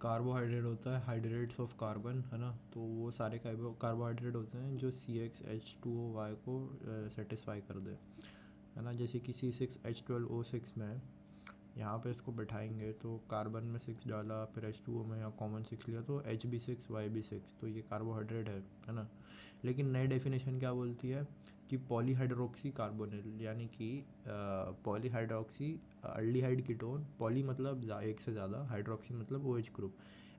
Carbohydrate होता है hydrates of carbon, है ना। तो वो सारे कार्बोहाइड्रेट होते हैं जो CH2O को सेटिस्फाई कर दे, है ना। जैसे कि C6H12O6 में यहाँ पे इसको बैठाएंगे तो कार्बन में 6 डाला, फिर H2O में यहाँ कॉमन 6 लिया तो HB6YB6, तो ये कार्बोहाइड्रेट है ना। लेकिन नई डेफिनेशन क्या बोलती है कि पॉलीहाइड्रोक्सी कार्बोनिल, यानी कि पॉलीहाइड्रोक्सी अल्डिहाइड कीटोन, पॉली मतलब एक से ज़्यादा, हाइड्रोक्सी मतलब OH ग्रुप,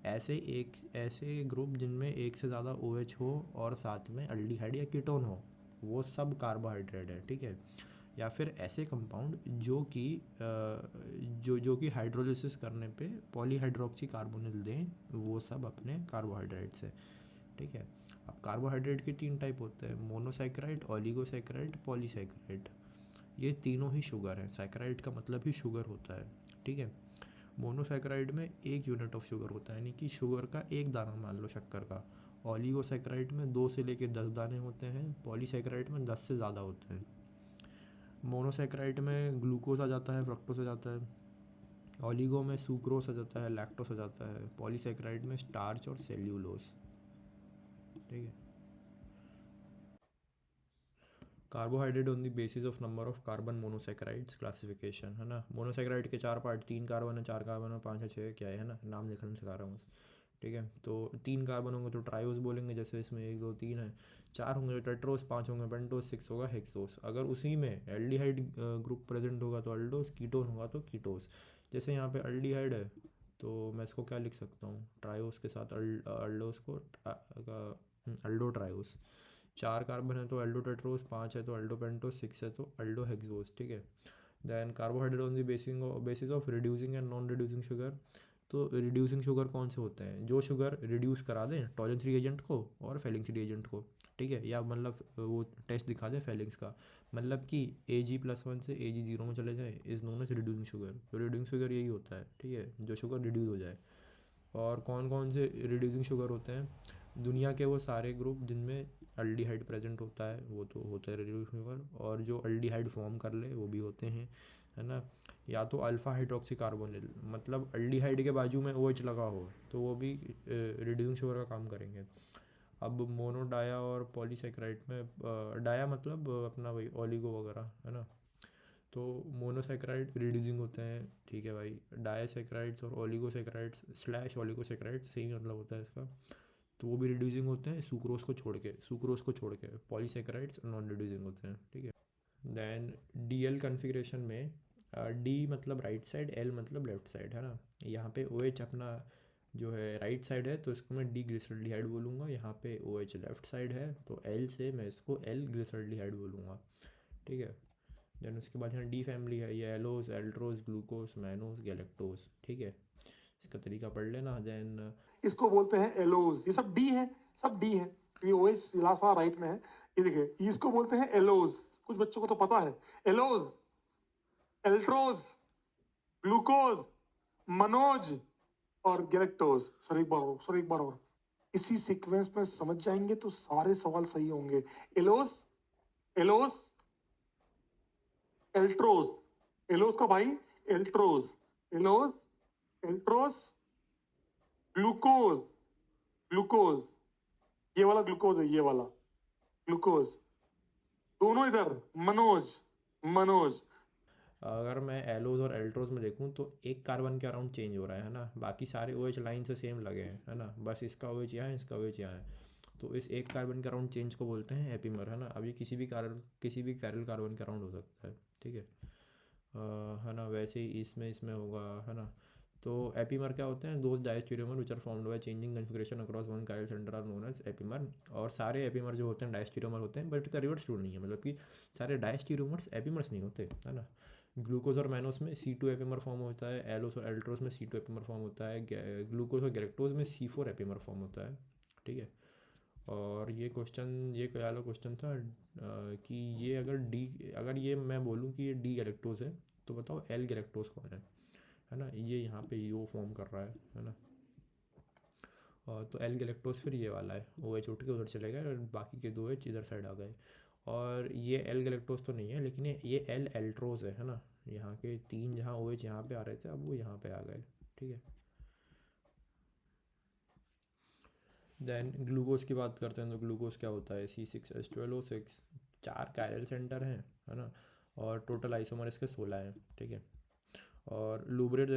ऐसे ग्रुप जिनमें एक से ज़्यादा OH हो और साथ में अल्डिहाइड या कीटोन हो, वो सब कार्बोहाइड्रेट है, ठीक है। या फिर ऐसे कंपाउंड जो कि हाइड्रोलिसिस करने पे पॉलीहाइड्रोक्सी कार्बोनिल दें, वो सब अपने कार्बोहाइड्रेट्स हैं, ठीक है। अब कार्बोहाइड्रेट के 3 टाइप होते हैं, मोनोसैकेराइड, ऑलिगोसैकेराइड, पॉलीसैकेराइड। ये तीनों ही शुगर हैं, सैकेराइड का मतलब ही शुगर होता है, ठीक है। मोनोसैकेराइड में 1 यूनिट ऑफ शुगर होता है, यानी कि शुगर का एक दाना मान लो शक्कर का। ऑलिगोसैकेराइड में 2 से लेकर 10 दाने होते हैं, पॉलीसैकेराइड में 10 से ज़्यादा होते हैं। मोनोसैकेराइड में ग्लूकोज आ जाता है, फ्रक्टोज आ जाता है। ऑलिगो में सुक्रोस आ जाता है, लैक्टोस आ जाता है। पॉलीसैकेराइड में स्टार्च और सेल्यूलोस, ठीक है। Carbohydrate on the basis of number of carbon monosaccharides classification, है ना। मोनोसैकेराइड के 4 पार्ट, 3 कार्बन है, 4 कार्बन है, 5 है, 6 क्या है ना, नाम लिखना में सिखा रहा हूँ बस, ठीक है। तो 3 कार्बन होंगे तो ट्रायोस बोलेंगे, जैसे इसमें 1 2 3 है। 4 होंगे तो टेट्रोस, 5 होंगे पेंटोस, 6 होगा हेक्सोस। अगर उसी में एल्डिहाइड ग्रुप प्रेजेंट होगा तो अल्डोस, कीटोन होगा तो कीटोस। जैसे यहाँ पे अल्डिहाइड है तो मैं इसको क्या लिख सकता हूँ, ट्रायोस के साथ अल्डोस को अल्डो ट्रायोस। 4 कार्बन है तो अल्डो टेट्रोस, 5 है तो अल्डो पेंटोस, 6 है तो अल्डो हेक्सोस, ठीक है। Then carbohydrate on the basis of reducing and non reducing sugar. तो रिड्यूसिंग शुगर कौन से होते हैं, जो शुगर रिड्यूस करा दें टॉलेंस रिएजेंट को और फेलिंग्स रिएजेंट को, ठीक है। या मतलब वो टेस्ट दिखा दें फेलिंग्स का, मतलब कि Ag+1 से Ag0 में चले जाए, is known as reducing sugar. तो रिड्यूसिंग शुगर यही होता है, ठीक है, जो शुगर रिड्यूस हो जाए। और कौन कौन से रिड्यूसिंग शुगर होते हैं, दुनिया के वो सारे ग्रुप जिनमें अल्डिहाइड प्रेजेंट होता है वो तो होता है रिड्यूसिंग शुगर, और जो अल्डिहाइड फॉर्म कर ले वो भी होते हैं, है ना। या तो अल्फ़ा हाइड्रोक्सी कार्बोनिल, मतलब अल्डिहाइड के बाजू में OH लगा हो तो वो भी रिड्यूसिंग शुगर का काम करेंगे। अब मोनोडाया और पॉलीसैकेराइड में डाया मतलब अपना वही ओलिगो वगैरह, है ना। तो मोनोसैकेराइड रिड्यूसिंग होते हैं, ठीक है भाई। डायसैकेराइड्स और ओलिगोसैकेराइड्स स्लैश ओलिगोसैकेराइड्स सही मतलब होता है इसका, तो वो भी रिड्यूसिंग होते हैं सुक्रोज को छोड़ के पॉलीसैकेराइड्स नॉन रिड्यूसिंग होते हैं, ठीक है। देन DL कन्फिग्रेशन में डी मतलब राइट साइड, एल मतलब लेफ्ट साइड, है ना। यहाँ पे OH अपना जो है राइट साइड है तो इसको मैं डी ग्लिसरॉल्डिहाइड बोलूँगा। यहाँ पे OH लेफ्ट साइड है तो एल से मैं इसको एल ग्लिसरॉल्डिहाइड बोलूँगा, ठीक है। देन उसके बाद यहाँ डी फैमिली है, ये एलोज, एल्ड्रोज, ग्लूकोज, मैनोज, गैलेक्टोज, ठीक है। इसका तरीका पढ़ लेना। देन इसको बोलते हैं एलोज, ये सब डी है, सब डी है। ये ओएस लास्ट वाला राइट में है, ये देखिए, इसको बोलते हैं एलोज। कुछ बच्चों को तो पता है, एलोज, एल्ट्रोज, ग्लूकोज, मनोज और गैलेक्टोज। सर एक बार और इसी सीक्वेंस में समझ जाएंगे तो सारे सवाल सही होंगे। एलोज, एलोज, एल्ट्रोज, एलोज का भाई एल्ट्रोज, एलोज, एल्ट्रोज, ग्लूकोज, ग्लूकोज, ये वाला ग्लूकोज है, ये वाला ग्लूकोज, दोनों इधर मनोज, मनोज। अगर मैं एलोज और एल्ट्रोज में देखूँ तो एक कार्बन के अराउंड चेंज हो रहा है ना, बाकी सारे OH लाइन से सेम लगे हैं, है ना। बस इसका OH यहाँ है, इसका OH यहाँ है, तो इस एक कार्बन के अराउंड चेंज को बोलते हैं एपीमर, है ना। अब ये किसी भी कैरल कार्बन के अराउंड हो सकता है, ठीक है। है ना। वैसे ही इसमें इसमें होगा, है ना। तो एपीमर क्या होते हैं, those diastereomer which are formed by changing configuration across one chiral center are known as epimer. और सारे एपीमर जो होते हैं डायस्टीरियोमर होते हैं, बट का रिवर्स रूल नहीं है, मतलब कि सारे डायस्टीरियोमर्स एपीमर्स नहीं होते, है ना। ग्लूकोज और मैनोस में C2 एपीमर फॉर्म होता है, एलोस और एल्ट्रोस में C2 एपीमर फॉर्म होता है, ग्लूकोज और गैलेक्टोज में C4 एपीमर फॉर्म होता है, ठीक है। और ये क्या वाला क्वेश्चन था कि ये अगर ये मैं बोलूँ कि ये डी गैलेक्टोज है तो बताओ एल गैलेक्टोज कौन है ना। ये यहाँ पे यो फॉर्म कर रहा है ना। और तो एल गैलेक्टोज फिर ये वाला है, OH उठ के उधर चले गए और बाकी के 2H इधर साइड आ गए। और ये एल गैलेक्टोज तो नहीं है, लेकिन ये एल एल्ट्रोज है ना। यहाँ के 3 जहाँ OH यहाँ पे आ रहे थे अब वो यहाँ पे आ गए, ठीक है। देन ग्लूकोज की बात करते हैं तो ग्लूकोज क्या होता है, C6H12O6, 4 कायरल सेंटर हैं, है ना, और टोटल आइसोमर इसके 16 हैं, ठीक है। और लूब्रेट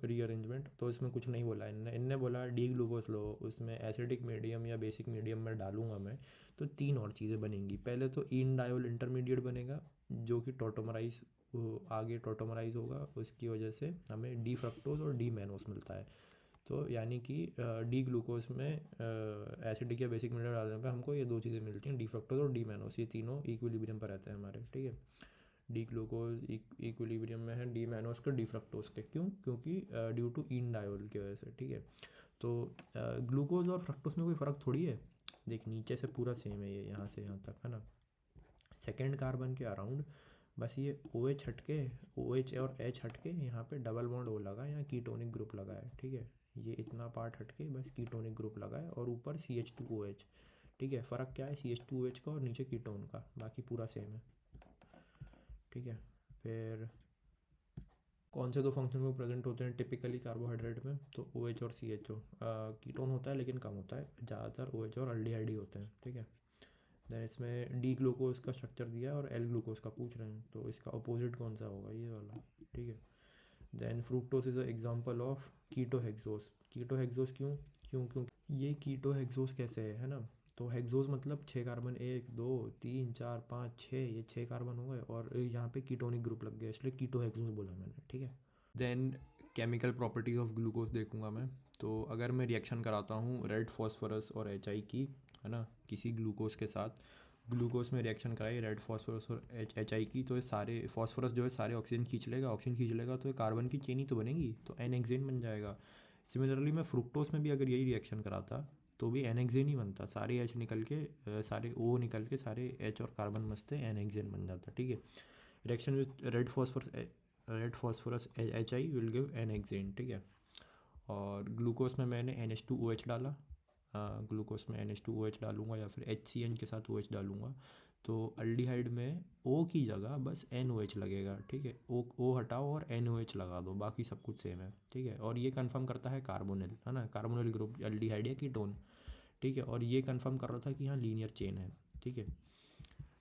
रीअरेंजमेंट तो इसमें कुछ नहीं बोला इनने, बोला डी ग्लूकोज लो, उसमें एसिडिक मीडियम या बेसिक मीडियम में डालूंगा मैं, तो 3 और चीज़ें बनेंगी। पहले तो इन डायोल इंटरमीडिएट बनेगा जो कि टोटोमराइज, आगे टोटोमराइज होगा, उसकी वजह से हमें डी फ्रक्टोज और डी मैनोस मिलता है। तो यानी कि डी ग्लूकोज में एसिडिक या बेसिक मीडियम डालने पे हमको ये 2 चीज़ें मिलती हैं, डी फ्रक्टोज और डी मैनोस, ये तीनों इक्विलिब्रियम पर रहते हैं हमारे, ठीक है। डी ग्लूकोज इक्विलिब्रियम में है डी मैनोस के, डी फ्रक्टोज के, क्यों, क्योंकि ड्यू टू इन डायोल की वजह से, ठीक है। तो ग्लूकोज और फ्रक्टोज में कोई फ़र्क थोड़ी है, देख नीचे से पूरा सेम है ये, यहाँ से यहाँ तक, है ना। सेकेंड कार्बन के अराउंड बस ये OH हटके, OH और H हटके यहाँ पे डबल बॉन्ड O लगा, यहाँ कीटोनिक ग्रुप लगा है, ठीक है। ये इतना पार्ट हटके बस कीटोनिक ग्रुप लगा है, और ऊपर CH2OH, ठीक है। फ़र्क क्या है CH2OH का और नीचे कीटोन का, बाकी पूरा सेम है, ठीक है। फिर कौन से 2 फंक्शन में प्रेजेंट होते हैं टिपिकली कार्बोहाइड्रेट में, तो OH और CHO। कीटोन होता है लेकिन कम होता है, ज़्यादातर OH और अल्डिहाइड ही होते हैं, ठीक है। देन इसमें डी ग्लूकोज का स्ट्रक्चर दिया है और एल ग्लूकोज का पूछ रहे हैं, तो इसका अपोजिट कौन सा होगा, ये वाला, ठीक है। Then fructose is a example of ketohexose. Ketohexose क्यों, क्यों ये कीटोहेक्सोस कैसे है ना, तो हेक्सोस मतलब 6 कार्बन, 1 2 3 4 5 6, ये 6 कार्बन हो गए और यहाँ पे कीटोनिक ग्रुप लग गया, इसलिए कीटोहेक्सोस बोला मैंने, ठीक है। Then chemical properties of glucose देखूंगा मैं, तो अगर मैं रिएक्शन कराता हूँ रेड फॉस्फोरस और HI की, है ना, किसी ग्लूकोज के साथ, ग्लूकोज में रिएक्शन कराई रेड फॉस्फोरस और HI की, तो ये सारे फॉस्फोरस जो है सारे ऑक्सीजन खींच लेगा, ऑक्सीजन खींच लेगा तो ये कार्बन की चेन ही तो बनेगी, तो एन हेक्सेन बन जाएगा। सिमिलरली मैं फ्रुक्टोज में भी अगर यही रिएक्शन कराता तो भी एन हेक्सेन ही बनता, सारे H निकल के सारे O निकल के सारे H और कार्बन बचते एन हेक्सेन बन जाता, ठीक है। Reaction with red phosphorus HI will give an hexane, ठीक है। और ग्लूकोज में मैंने NH2OH डाला, ग्लूकोज में NH2OH डालूंगा या फिर HCN के साथ OH डालूंगा, तो अल्डिहाइड में O की जगह बस NOH लगेगा, ठीक है। O हटाओ और NOH लगा दो, बाकी सब कुछ सेम है, ठीक है। और ये कंफर्म करता है कार्बोनिल, है ना, कार्बोनिल ग्रुप अल्डिहाइड या कीटोन, ठीक है। और ये कंफर्म कर रहा था कि यहाँ लीनियर चेन है, ठीक है।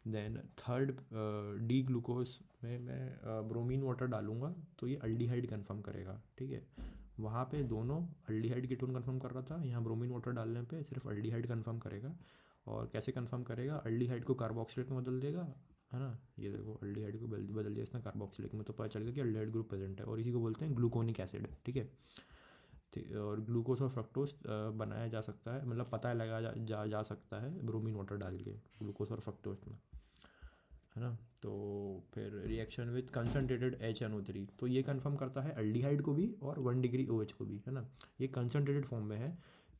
देन थर्ड डी ग्लूकोज में मैं ब्रोमीन वाटर डालूंगा, तो ये अल्डिहाइड कंफर्म करेगा, ठीक है। वहाँ पे दोनों अल्डिहाइड कीटोन कंफर्म कर रहा था, यहाँ ब्रोमीन वाटर डालने पे सिर्फ अल्डिहाइड कंफर्म करेगा। और कैसे कंफर्म करेगा, अल्डिहाइड को कार्बोक्सिलेट में बदल देगा, है ना, ये देखो अल्डिहाइड को बदल दिया इसने कार्बोक्सिलेट में, तो पता चल गया कि अल्डिहाइड ग्रुप प्रेजेंट है, और इसी को बोलते हैं ग्लूकोनिक एसिड, ठीक है। और ग्लूकोज और फ्रक्टोज बनाया जा सकता है, मतलब पता लगा जा सकता है ब्रोमीन वाटर डाल के ग्लूकोज और फ्रक्टोज में, है ना। तो फिर रिएक्शन विद कंसनट्रेटेड HNO3, तो ये कंफर्म करता है अल्डिहाइड को भी और 1 डिग्री OH को भी, है ना। ये कंसनट्रेटेड फॉर्म में है,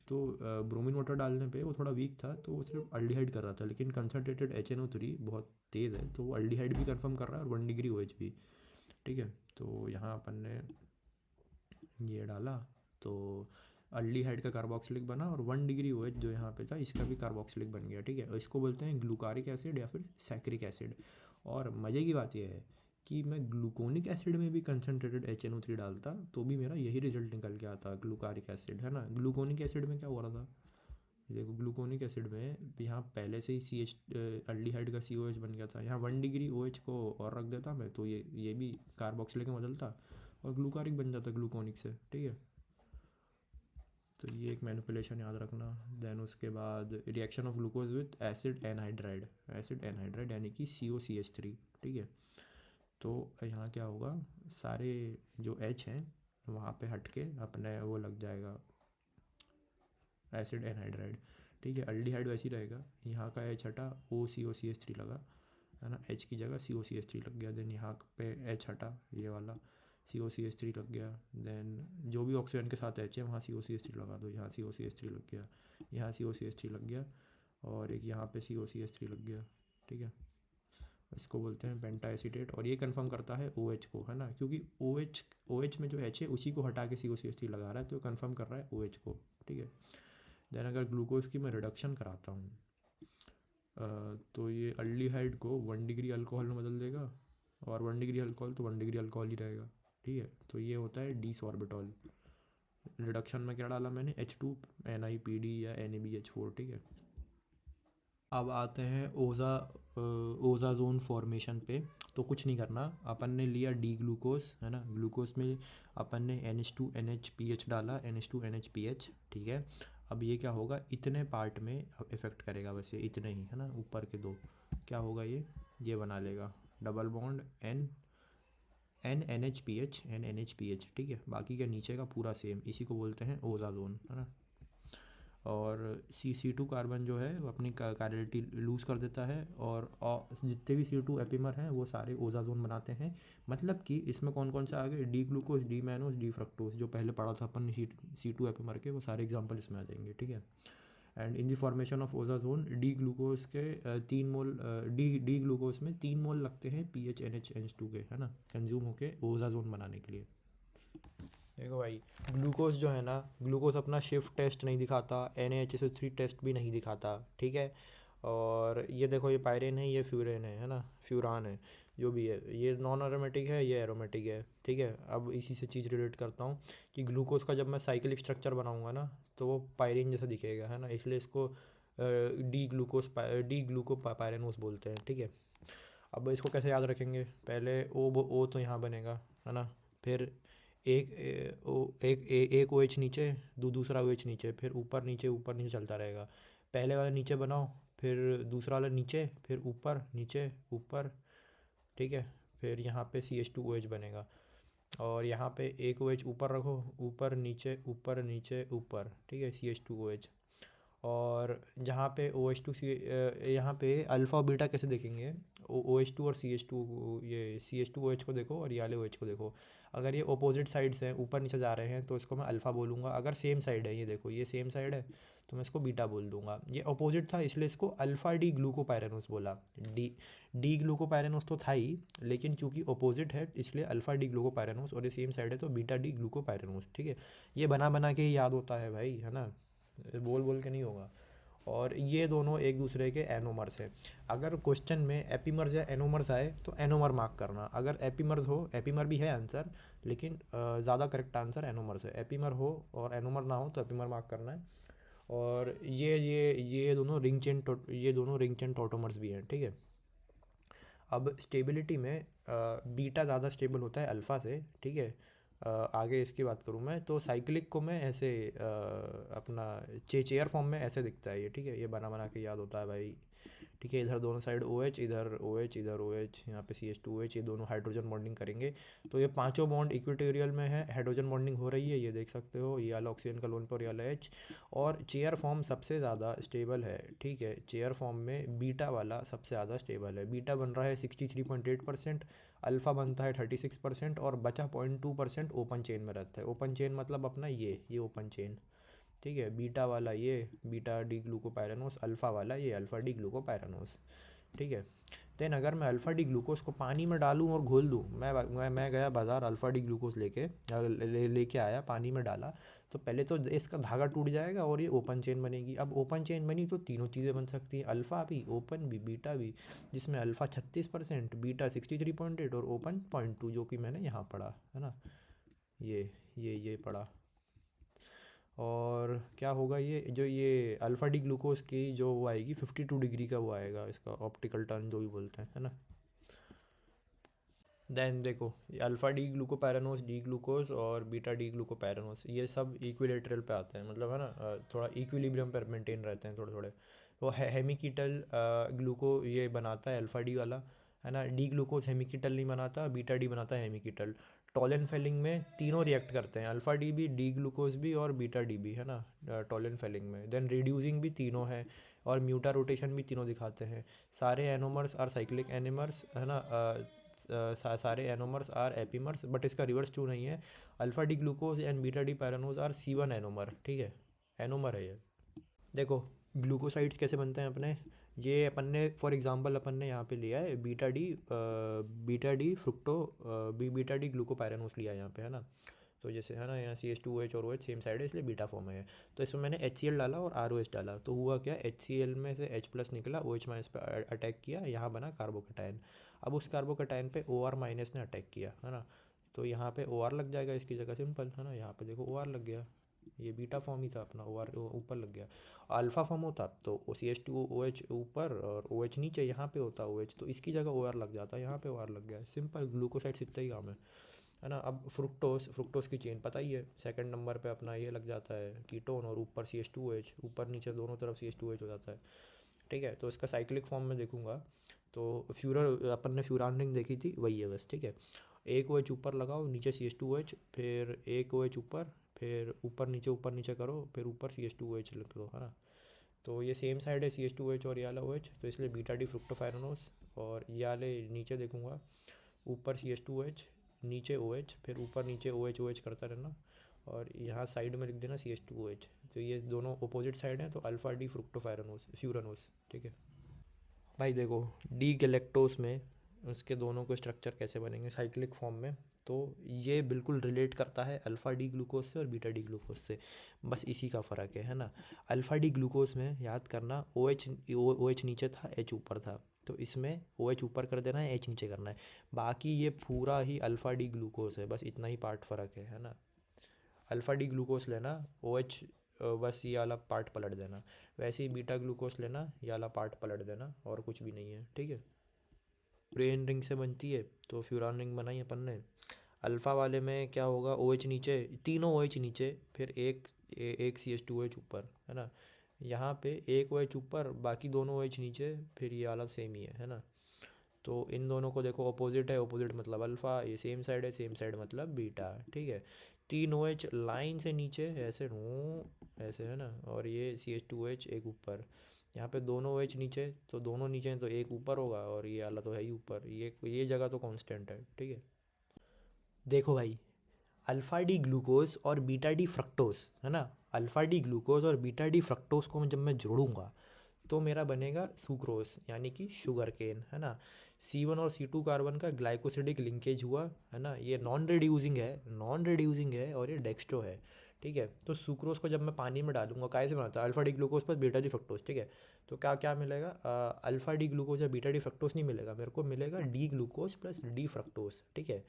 तो ब्रोमीन वाटर डालने पे वो थोड़ा वीक था, तो वो सिर्फ अल्डिहाइड कर रहा था, लेकिन कंसनट्रेटेड HNO3 बहुत तेज़ है, तो वो अल्डिहाइड भी कंफर्म कर रहा है और 1 डिग्री OH भी, ठीक है। तो यहाँ अपन ने ये डाला, तो अल्डिहाइड का कार्बोक्सिलिक बना, और 1 डिग्री OH जो यहाँ पे था इसका भी कार्बोक्सिलिक बन गया, ठीक है। और इसको बोलते हैं ग्लूकारिक एसिड या फिर सैक्रिक एसिड। और मज़े की बात यह है कि मैं ग्लूकोनिक एसिड में भी कंसनट्रेटेड HNO3 डालता तो भी मेरा यही रिजल्ट निकल के आता, ग्लूकारिक एसिड, है ना। ग्लूकोनिक एसिड में क्या हो रहा था, देखो ग्लूकोनिक एसिड में यहाँ पहले से ही CH अल्डिहाइड का COH बन गया था, यहाँ 1 डिग्री OH को और रख देता मैं, तो ये भी कार्बोक्सिलिक में बदलता और ग्लूकारिक बन जाता ग्लूकोनिक से, ठीक है। तो ये एक मैनिपुलेशन याद रखना। देन उसके बाद reaction of glucose with acid anhydride यानी कि COCH3, ठीक है। तो यहाँ क्या होगा, सारे जो H हैं वहाँ पे हट के अपने वो लग जाएगा एसिड एनहाइड्राइड, ठीक है। अल्डिहाइड वैसे ही रहेगा, यहाँ का H हटा OCOCH3 लगा, है ना, H की जगह COCH3 लग गया। देन यहाँ पे H हटा, ये वाला COCH3 लग गया। देन जो भी ऑक्सीजन के साथ H है वहाँ COCH3 लगा दो, यहाँ COCH3 लग गया, यहाँ COCH3 लग गया, और एक यहाँ पे COCH3 लग गया, ठीक है। इसको बोलते हैं पेंटा एसीटेट, और ये कंफर्म करता है OH को, है ना, क्योंकि OH में जो H है उसी को हटा के COCH3 लगा रहा है, तो कंफर्म कर रहा है OH को, ठीक है। देन अगर ग्लूकोज की मैं रिडक्शन कराता हूँ, तो ये अल्डिहाइड को 1 डिग्री अल्कोहल में बदल देगा, और 1 डिग्री अल्कोहल तो 1 डिग्री अल्कोहल ही रहेगा, ठीक है। तो ये होता है डीसॉर्बिटॉल, रिडक्शन में क्या डाला मैंने H2NiPd या NaBH4, ठीक है। अब आते हैं ओज़ाज़ोन फॉर्मेशन पे। तो कुछ नहीं करना, अपन ने लिया डी ग्लूकोज, है ना, ग्लूकोज में अपन ने NH2NHPH डाला, NH2NHPH, ठीक है। अब ये क्या होगा, इतने पार्ट में इफ़ेक्ट करेगा, वैसे इतने ही, है ना, ऊपर के दो क्या होगा, ये बना लेगा डबल बॉन्ड NNHPH, ठीक है। बाकी का नीचे का पूरा सेम, इसी को बोलते हैं ओज़ाज़ोन, है ना। और C2 कार्बन जो है वो अपनी कैरिलिटी लूज़ कर देता है, और जितने भी C2 एपिमर हैं वो सारे ओज़ाज़ोन बनाते हैं। मतलब कि इसमें कौन कौन से आ गए, D glucose, D mannose, D fructose, जो पहले पढ़ा था अपन C2 एपिमर के, वो सारे एग्जाम्पल इसमें आ जाएंगे, ठीक है। And in the formation of osazone D glucose के 3 मोल डी ग्लूकोज में 3 मोल लगते हैं PHNH2 के, है ना, कंज्यूम होके ओज़ाज़ोन बनाने के लिए। देखो भाई, ग्लूकोज जो है ना, ग्लूकोज अपना शिफ्ट टेस्ट नहीं दिखाता, NaHSO3 टेस्ट भी नहीं दिखाता, ठीक है। और ये देखो, ये पायरेन है, ये फ्यूरेन है ना, फ्यूरान है, जो भी है, ये नॉन एरोमेटिक है, ये एरोमेटिक है, ठीक है। अब इसी से चीज़ रिलेट करता हूँ कि ग्लूकोज का जब मैं साइक्लिक स्ट्रक्चर बनाऊंगा ना, तो वो पायरेन जैसा दिखेगा, है ना, इसलिए इसको डी ग्लूको पायरेनोस बोलते हैं, ठीक है। अब इसको कैसे याद रखेंगे, पहले ओ तो यहाँ बनेगा, है ना, फिर एक OH नीचे, दूसरा OH नीचे, फिर ऊपर नीचे चलता रहेगा। पहले वाला नीचे बनाओ, फिर दूसरा वाला नीचे, फिर ऊपर नीचे ऊपर, ठीक है। फिर यहाँ पे CH2OH बनेगा, और यहाँ पे एक OH ऊपर रखो, ऊपर नीचे ऊपर, ठीक है, CH2OH। और जहाँ पे OH2 यहाँ पे अल्फ़ा और बीटा कैसे देखेंगे, OH2 और CH2, ये CH2OH को देखो और ये वाले OH को देखो। अगर ये अपोजिट साइड्स हैं, ऊपर नीचे जा रहे हैं, तो इसको मैं अल्फ़ा बोलूँगा। अगर सेम साइड है, ये देखो ये सेम साइड है, तो मैं इसको बीटा बोल दूँगा। ये अपोजिट था, इसलिए इसको अल्फ़ा डी ग्लूकोपायरेनोस बोला। डी ग्लूकोपायरेनोस तो था ही, लेकिन चूंकि अपोजिट है इसलिए अल्फ़ा डी ग्लूकोपायरेनोस, और ये सेम साइड है तो बीटा डी ग्लूकोपायरेनोस, ठीक है। ये बना के ही याद होता है भाई, है ना, बोल बोल के नहीं होगा। और ये दोनों एक दूसरे के एनोमर्स हैं। अगर क्वेश्चन में एपीमर्स या एनोमर्स आए तो एनोमर मार्क करना, अगर एपीमर्स हो, एपीमर भी है आंसर, लेकिन ज़्यादा करेक्ट आंसर एनोमर्स है। एपीमर हो और एनोमर ना हो तो एपीमर मार्क करना है। और ये दोनों रिंग चेन टॉटोमर्स भी हैं, ठीक है। अब स्टेबिलिटी में बीटा ज़्यादा स्टेबल होता है अल्फ़ा से, ठीक है। आगे इसकी बात करूँ मैं, तो साइक्लिक को मैं ऐसे अपना चेयर फॉर्म में ऐसे दिखता है ये, ठीक है। ये बना के याद होता है भाई, ठीक है। इधर दोनों साइड OH, इधर OH, इधर OH, यहाँ पे CH2OH, ये दोनों हाइड्रोजन बॉन्डिंग करेंगे, तो ये पांचों बॉन्ड इक्वेटोरियल में है, हाइड्रोजन बॉन्डिंग हो रही है, ये देख सकते हो, ये वाला ऑक्सीजन का लोन पर, ये वाला H। और चेयर फॉर्म सबसे ज़्यादा स्टेबल है, ठीक है। चेयर फॉर्म में बीटा वाला सबसे ज़्यादा स्टेबल है। बीटा बन रहा है 63.8%, अल्फ़ा बनता है 36%, और बचा 0.2% ओपन चेन में रहता है। ओपन चेन मतलब अपना ये ओपन चेन, ठीक है। बीटा वाला ये बीटा डी ग्लूकोपायरेनोस, अल्फ़ा वाला ये अल्फ़ा डी ग्लूकोपायरेनोस, ठीक है। देन अगर मैं अल्फ़ा डी ग्लूकोज को पानी में डालूं और घोल दूं, मैं गया बाज़ार, अल्फ़ा डी ग्लूकोज लेके आया, पानी में डाला, तो पहले तो इसका धागा टूट जाएगा और ये ओपन चेन बनेगी। अब ओपन चेन बनी तो तीनों चीज़ें बन सकती हैं, अल्फ़ा भी, ओपन भी, बीटा भी, जिसमें अल्फ़ा 36%, बीटा 63.8 और ओपन 0.2, जो कि मैंने यहाँ पढ़ा, है ना, ये पढ़ा। और क्या होगा, ये अल्फ़ा डी ग्लूकोज की जो वो आएगी 52 डिग्री का वो आएगा, इसका ऑप्टिकल टर्न जो भी बोलते हैं, है ना। देन देखो, ये अल्फ़ा डी ग्लूकोपायरेनोस, डी ग्लूकोज और बीटा डी ग्लूकोपायरेनोस, ये सब इक्विलेटरल पे आते हैं, मतलब, है ना, थोड़ा इक्विलिब्रियम पर मेंटेन रहते हैं थोड़े थोड़े। तो हेमिकीटल ग्लूको ये बनाता है अल्फ़ा डी वाला, है ना। डी ग्लूकोज हेमिकीटल नहीं बनाता, बीटा डी बनाता है हेमिकीटल। टॉलन फेलिंग में तीनों रिएक्ट करते हैं, अल्फ़ा डी भी, डी ग्लूकोज भी और बीटा डी भी, है ना, टॉलन फेलिंग में। देन रिड्यूसिंग भी तीनों है, और म्यूटा रोटेशन भी तीनों दिखाते हैं। सारे एनोमर्स आर साइक्लिक एनिमर्स, है ना, सारे एनोमर्स आर एपीमर्स, बट इसका रिवर्स ट्रू नहीं है। Alpha D glucose and beta D pyranose are C1 anomer, ठीक है, एनोमर है ये। देखो ग्लूकोसाइड्स कैसे बनते हैं अपने, ये अपन ने फॉर एग्जांपल अपन ने यहाँ पे लिया है beta D fructo beta D glucopyranose लिया है यहाँ पे, है ना। तो जैसे, है ना, यहाँ CH2OH और OH सेम साइड है, इसलिए बीटा फॉर्म है। तो इसमें मैंने HCl डाला और ROH डाला, तो हुआ क्या, HCl में से H+ निकला, OH- पे अटैक किया, यहाँ बना कार्बोकेटायन। अब उस कार्बोकेटायन पे OR- ने अटैक किया, है ना, तो यहाँ पे OR लग जाएगा इसकी जगह, सिंपल, है ना। यहाँ पे देखो OR लग गया, ये बीटा फॉर्म ही था अपना, ओ आर ऊपर लग गया। अल्फ़ा फॉर्म होता तो O C H two O H ऊपर और ओ एच नीचे, यहाँ पे होता ओ एच, तो इसकी जगह ओ आर लग जाता, यहाँ पे ओ आर लग गया, सिंपल, ग्लूकोसाइड इतना ही काम है ना। अब फ्रुक्टोस, फ्रुक्टोस की चेन पता ही है, सेकंड नंबर पे अपना ये लग जाता है कीटोन, और ऊपर C H two O H, ऊपर नीचे दोनों तरफ C H two O H हो जाता है, ठीक है। तो इसका साइक्लिक फॉर्म में देखूंगा तो फ्यूरल, अपन ने फ्यूरान रिंग देखी थी, वही है बस, ठीक है। एक ओ एच ऊपर लगाओ, नीचे C H two O H, फिर एक ओ एच ऊपर नीचे करो, फिर ऊपर C H two O H लिख दो, है ना। तो ये सेम साइड है C H two O H और ये वाला ओ एच, तो इसलिए बीटा डी फ्रुक्टोफायरनोस। और ये वाले नीचे देखूंगा, ऊपर C H two O H, नीचे ओ एच, फिर ऊपर नीचे ओ एच करता रहना, और यहाँ साइड में लिख देना C H two O H. तो ये दोनों अपोजिट साइड हैं, तो अल्फ़ा डी फ्रुक्टोफायरनोस फ्यूरानोस, ठीक है। भाई देखो, डी गैलेक्टोस में उसके दोनों के स्ट्रक्चर कैसे बनेंगे साइक्लिक फॉर्म में, तो ये बिल्कुल रिलेट करता है अल्फ़ा डी ग्लूकोज से और बीटा डी ग्लूकोज से, बस इसी का फ़र्क है ना। अल्फ़ा डी ग्लूकोज में याद करना ओ एच नीचे था, एच ऊपर था, तो इसमें ओ एच ऊपर कर देना है, एच नीचे करना है। बाकी ये पूरा ही अल्फ़ा डी ग्लूकोज है, बस इतना ही पार्ट फ़र्क है ना। अल्फ़ा डी ग्लूकोज लेना, ओ एच बस ये वाला पार्ट पलट देना, वैसे ही बीटा ग्लूकोज लेना, ये वाला पार्ट पलट देना, और कुछ भी नहीं है, ठीक है। फ्यूरेन रिंग से बनती है, तो फ्यूरान रिंग बनाई अपन ने। अल्फ़ा वाले में क्या होगा, ओ एच नीचे, तीनों ओ एच नीचे, फिर एक C H two O H ऊपर, है ना। यहाँ पे एक ओ एच ऊपर, बाकी दोनों ओ एच नीचे, फिर ये वाला सेम ही है ना। तो इन दोनों को देखो, अपोजिट है, अपोजिट मतलब अल्फ़ा, ये सेम साइड है, सेम साइड मतलब बीटा, ठीक है। तीन ओ एच लाइन से नीचे ऐसे ऐसे, है ना, और ये C H two O H एक ऊपर, यहाँ पे दोनों ओ एच नीचे, तो दोनों नीचे हैं तो एक ऊपर होगा, और ये वाला तो है ही ऊपर, ये जगह तो कांस्टेंट है, ठीक है। देखो भाई, अल्फ़ा डी ग्लूकोज और बीटा डी फ्रक्टोज, है ना, अल्फ़ा डी ग्लूकोज और बीटा डी फ्रक्टोज को जब मैं जोड़ूंगा तो मेरा बनेगा सुक्रोज, यानी कि शुगर केन, है ना। C1 और C2 कार्बन का ग्लाइकोसिडिक लिंकेज हुआ, है ना, ये नॉन रिड्यूसिंग है और ये डेक्स्ट्रो है, ठीक है। तो सुक्रोज को जब मैं पानी में डालूंगा, कैसे बनाता है, alpha D glucose plus beta D fructose, ठीक है। तो क्या क्या मिलेगा, अल्फा डी ग्लूकोज या बीटा डी फ्रक्टोज नहीं मिलेगा, मेरे को मिलेगा D glucose plus D fructose, ठीक है।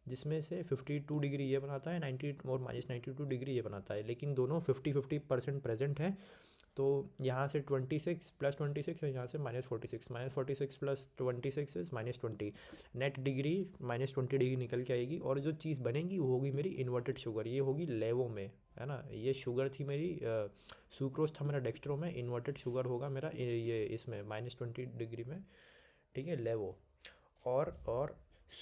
जिसमें से 52 डिग्री ये बनाता है, 90 और -92 डिग्री ये बनाता है, लेकिन दोनों 50-50% प्रेजेंट हैं। तो यहाँ से 26 प्लस 26 है, यहाँ से -46 plus 26 is -20, net degree -20 degree निकल के आएगी, और जो चीज़ बनेगी वो होगी मेरी इन्वर्टेड शुगर, ये होगी लेवो में, है ना। ये शुगर थी मेरी, सुक्रोज था मेरा डेक्स्ट्रो में, इन्वर्टेड शुगर होगा मेरा ये इसमें -20 डिग्री में, ठीक है, लेवो। और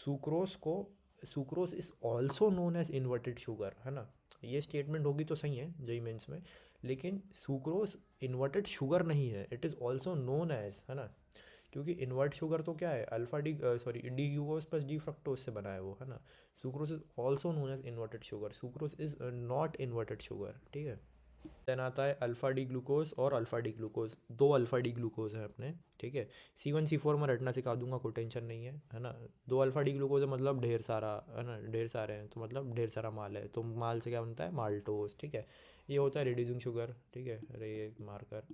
सुक्रोज को, sucrose is also known as inverted sugar, है ना। ये स्टेटमेंट होगी तो सही है जेई मेंस में, लेकिन सुक्रोज इन्वर्टेड शुगर नहीं है, it is also known as, है ना। क्योंकि इन्वर्ट शुगर तो क्या है, alpha D sorry D glucose plus D fructose से बना है वो, है ना। Sucrose is also known as inverted sugar, sucrose is not inverted sugar, ठीक है। देन आता है अल्फ़ा डी ग्लूकोज और अल्फ़ा डी ग्लूकोज, दो अल्फ़ा डी ग्लूकोज हैं अपने, ठीक है। C1 C4 में रटना सिखा दूंगा, कोई टेंशन नहीं है ना। दो अल्फ़ा डी ग्लूकोज है मतलब ढेर सारा, है ना, ढेर सारे हैं तो मतलब ढेर सारा माल है, तो माल से क्या बनता है, माल्टोज, ठीक है। ये होता है रिड्यूसिंग शुगर, ठीक है, अरे ये मार्कर